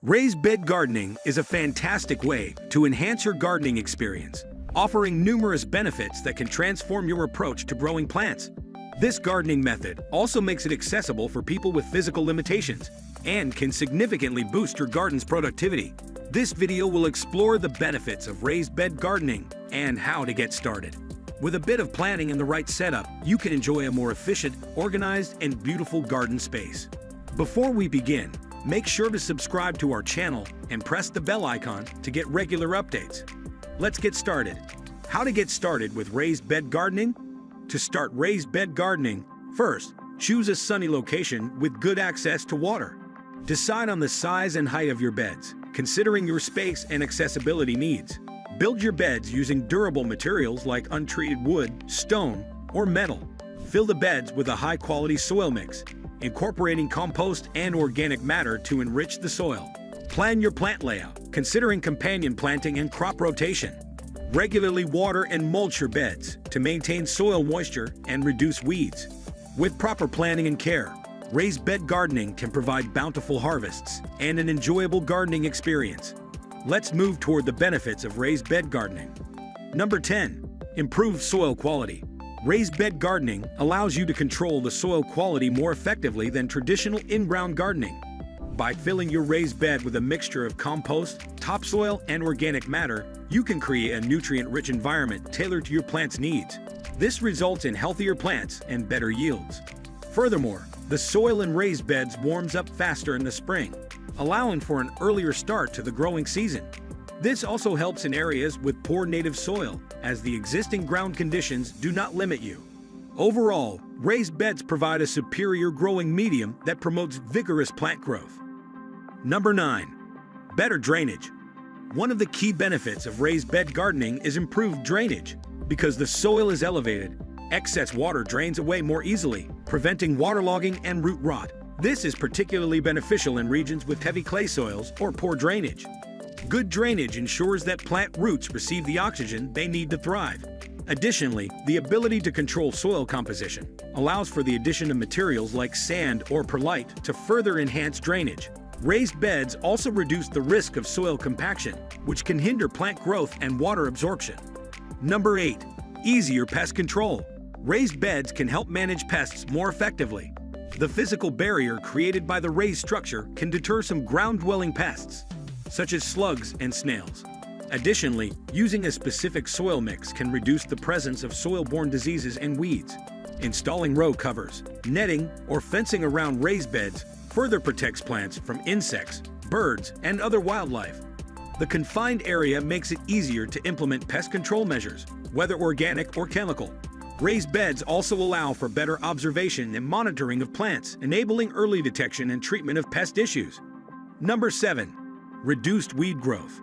Raised bed gardening is a fantastic way to enhance your gardening experience, offering numerous benefits that can transform your approach to growing plants. This gardening method also makes it accessible for people with physical limitations and can significantly boost your garden's productivity. This video will explore the benefits of raised bed gardening and how to get started. With a bit of planning and the right setup, you can enjoy a more efficient, organized, and beautiful garden space. Before we begin, make sure to subscribe to our channel and press the bell icon to get regular updates. Let's get started. How to get started with raised bed gardening? To start raised bed gardening, first, choose a sunny location with good access to water. Decide on the size and height of your beds, considering your space and accessibility needs. Build your beds using durable materials like untreated wood, stone, or metal. Fill the beds with a high-quality soil mix, incorporating compost and organic matter to enrich the soil. Plan your plant layout, considering companion planting and crop rotation. Regularly water and mulch your beds to maintain soil moisture and reduce weeds. With proper planning and care, raised bed gardening can provide bountiful harvests and an enjoyable gardening experience. Let's move toward the benefits of raised bed gardening. Number 10. Improve soil quality. Raised bed gardening allows you to control the soil quality more effectively than traditional in-ground gardening. By filling your raised bed with a mixture of compost, topsoil, and organic matter, you can create a nutrient-rich environment tailored to your plant's needs. This results in healthier plants and better yields. Furthermore, the soil in raised beds warms up faster in the spring, allowing for an earlier start to the growing season. This also helps in areas with poor native soil, as the existing ground conditions do not limit you. Overall, raised beds provide a superior growing medium that promotes vigorous plant growth. Number 9. Better drainage. One of the key benefits of raised bed gardening is improved drainage. Because the soil is elevated, excess water drains away more easily, preventing waterlogging and root rot. This is particularly beneficial in regions with heavy clay soils or poor drainage. Good drainage ensures that plant roots receive the oxygen they need to thrive. Additionally, the ability to control soil composition allows for the addition of materials like sand or perlite to further enhance drainage. Raised beds also reduce the risk of soil compaction, which can hinder plant growth and water absorption. Number 8. Easier pest control. Raised beds can help manage pests more effectively. The physical barrier created by the raised structure can deter some ground-dwelling pests, such as slugs and snails. Additionally, using a specific soil mix can reduce the presence of soil-borne diseases and weeds. Installing row covers, netting, or fencing around raised beds further protects plants from insects, birds, and other wildlife. The confined area makes it easier to implement pest control measures, whether organic or chemical. Raised beds also allow for better observation and monitoring of plants, enabling early detection and treatment of pest issues. Number 7. Reduced weed growth.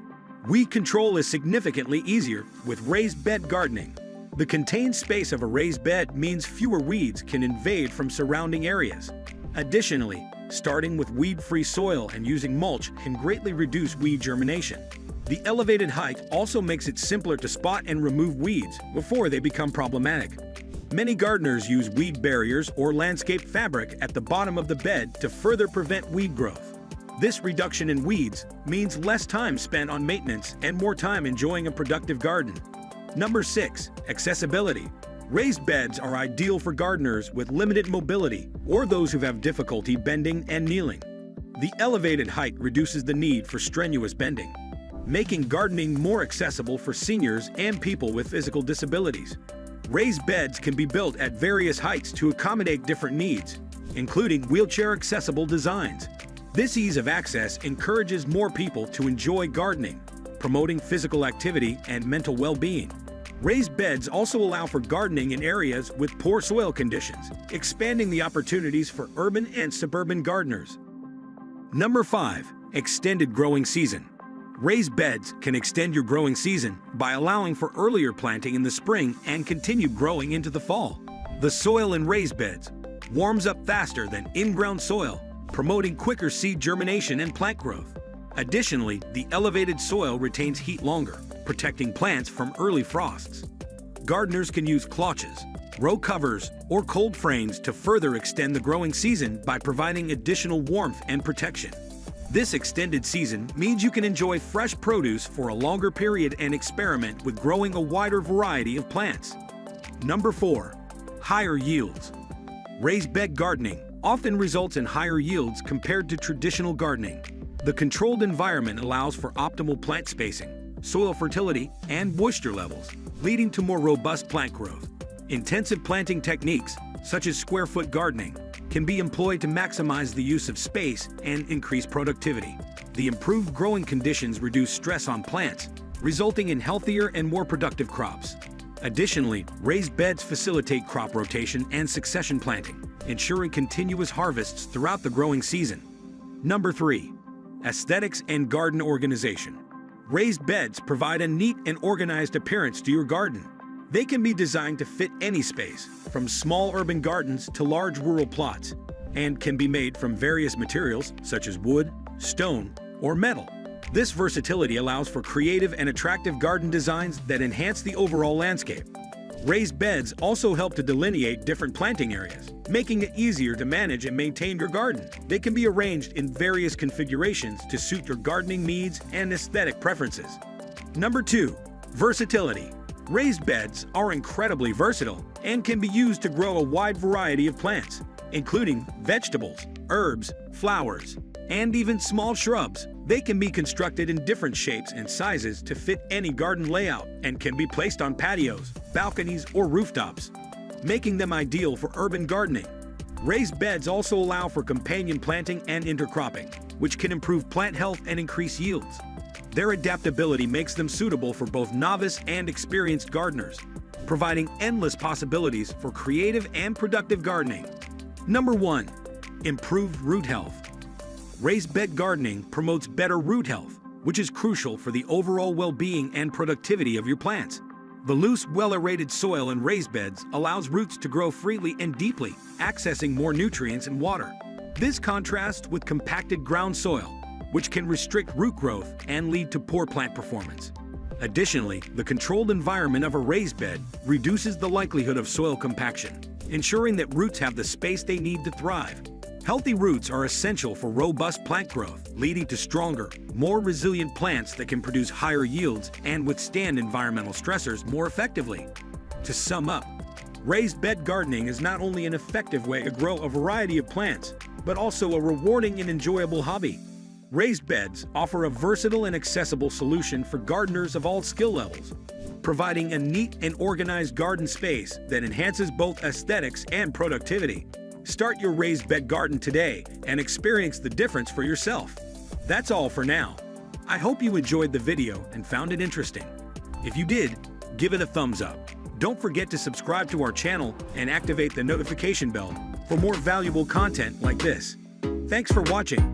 Weed control is significantly easier with raised bed gardening. The contained space of a raised bed means fewer weeds can invade from surrounding areas. Additionally, starting with weed-free soil and using mulch can greatly reduce weed germination. The elevated height also makes it simpler to spot and remove weeds before they become problematic. Many gardeners use weed barriers or landscape fabric at the bottom of the bed to further prevent weed growth. This reduction in weeds means less time spent on maintenance and more time enjoying a productive garden. Number 6. Accessibility. Raised beds are ideal for gardeners with limited mobility or those who have difficulty bending and kneeling. The elevated height reduces the need for strenuous bending, making gardening more accessible for seniors and people with physical disabilities. Raised beds can be built at various heights to accommodate different needs, including wheelchair-accessible designs. This ease of access encourages more people to enjoy gardening, promoting physical activity and mental well-being. Raised beds also allow for gardening in areas with poor soil conditions, expanding the opportunities for urban and suburban gardeners. Number 5. Extended growing season. Raised beds can extend your growing season by allowing for earlier planting in the spring and continued growing into the fall. The soil in raised beds warms up faster than in-ground soil, promoting quicker seed germination and plant growth. Additionally, the elevated soil retains heat longer, protecting plants from early frosts. Gardeners can use cloches, row covers, or cold frames to further extend the growing season by providing additional warmth and protection. This extended season means you can enjoy fresh produce for a longer period and experiment with growing a wider variety of plants. Number 4. Higher yields. Raised bed gardening often results in higher yields compared to traditional gardening. The controlled environment allows for optimal plant spacing, soil fertility, and moisture levels, leading to more robust plant growth. Intensive planting techniques, such as square-foot gardening, can be employed to maximize the use of space and increase productivity. The improved growing conditions reduce stress on plants, resulting in healthier and more productive crops. Additionally, raised beds facilitate crop rotation and succession planting, ensuring continuous harvests throughout the growing season. Number 3. Aesthetics and garden organization. Raised beds provide a neat and organized appearance to your garden. They can be designed to fit any space, from small urban gardens to large rural plots, and can be made from various materials such as wood, stone, or metal. This versatility allows for creative and attractive garden designs that enhance the overall landscape. Raised beds also help to delineate different planting areas, making it easier to manage and maintain your garden. They can be arranged in various configurations to suit your gardening needs and aesthetic preferences. Number 2. Versatility. Raised beds are incredibly versatile and can be used to grow a wide variety of plants, including vegetables, herbs, flowers, and even small shrubs. They can be constructed in different shapes and sizes to fit any garden layout and can be placed on patios, balconies, or rooftops, making them ideal for urban gardening. Raised beds also allow for companion planting and intercropping, which can improve plant health and increase yields. Their adaptability makes them suitable for both novice and experienced gardeners, providing endless possibilities for creative and productive gardening. Number 1. Improved root health. Raised bed gardening promotes better root health, which is crucial for the overall well-being and productivity of your plants. The loose, well-aerated soil in raised beds allows roots to grow freely and deeply, accessing more nutrients and water. This contrasts with compacted ground soil, which can restrict root growth and lead to poor plant performance. Additionally, the controlled environment of a raised bed reduces the likelihood of soil compaction, ensuring that roots have the space they need to thrive. Healthy roots are essential for robust plant growth, leading to stronger, more resilient plants that can produce higher yields and withstand environmental stressors more effectively. To sum up, raised bed gardening is not only an effective way to grow a variety of plants, but also a rewarding and enjoyable hobby. Raised beds offer a versatile and accessible solution for gardeners of all skill levels, providing a neat and organized garden space that enhances both aesthetics and productivity. Start your raised bed garden today and experience the difference for yourself. That's all for now. I hope you enjoyed the video and found it interesting. If you did, give it a thumbs up. Don't forget to subscribe to our channel and activate the notification bell for more valuable content like this. Thanks for watching.